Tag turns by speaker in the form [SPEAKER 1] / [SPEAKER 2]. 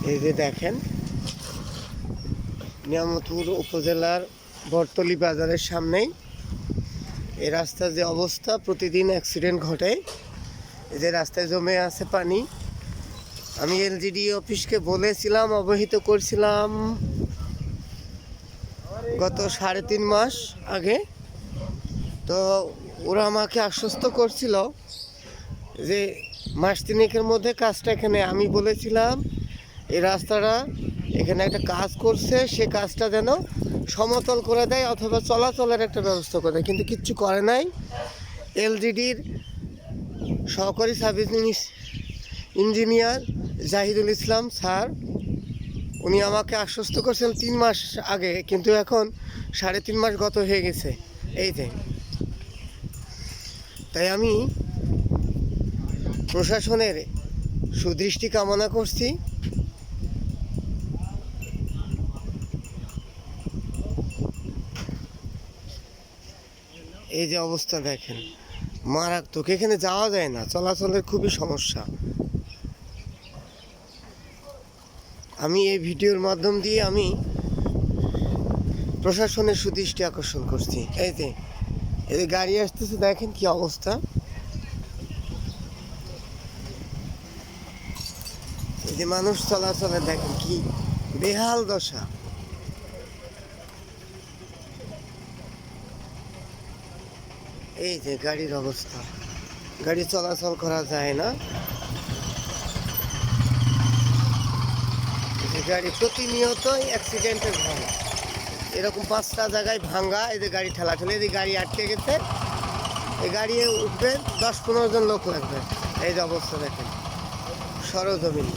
[SPEAKER 1] এই যে দেখেন, নিয়ামতপুর উপজেলার বটতলী বাজারের সামনেই এই রাস্তার যে অবস্থা, প্রতিদিন অ্যাক্সিডেন্ট ঘটে। এই যে রাস্তায় জমে আছে পানি। আমি এলজিডি অফিসকে বলেছিলাম, অবহিত করছিলাম গত 3.5 মাস আগে। তো ওরা আমাকে আশ্বস্ত করছিল যে মাস তিনেকের মধ্যে কাজটা এখানে, আমি বলেছিলাম এই রাস্তাটা এখানে একটা কাজ করছে, সে কাজটা যেন সমতল করে দেয় অথবা চলাচলের একটা ব্যবস্থা করে দেয়, কিন্তু কিচ্ছু করে নাই। এলজিডির সহকারী সার্ভিস ইঞ্জিনিয়ার জাহিদুল ইসলাম স্যার, উনি আমাকে আশ্বস্ত করছেন 3 মাস আগে, কিন্তু এখন 3.5 মাস গত হয়ে গেছে। এই যে, তাই আমি প্রশাসনের সুদৃষ্টি কামনা করছি। এই যে অবস্থা দেখেন, মারাত্মক, এখানে যাওয়া যায় না, চলাচলের খুবই সমস্যা। আমি এই ভিডিওর মাধ্যম দিয়ে আমি প্রশাসনের সুদৃষ্টি আকর্ষণ করছি। এই যে গাড়ি আসতেছে, দেখেন কি অবস্থা। এই যে মানুষ চলাচলে দেখেন কি বেহাল দশা। এই যে গাড়ির অবস্থা, গাড়ি চলাচল করা যায় না। গাড়ি প্রতিনিয়তই অ্যাক্সিডেন্টের ভয়, এরকম 5টা জায়গায় ভাঙ্গা। এই যে গাড়ি ঠেলাঠেলি, এই যে গাড়ি আটকে গেছে, এই গাড়ি উঠবে 10-15 জন লোক লাগবে। এই যে অবস্থা দেখেন সরজমিন।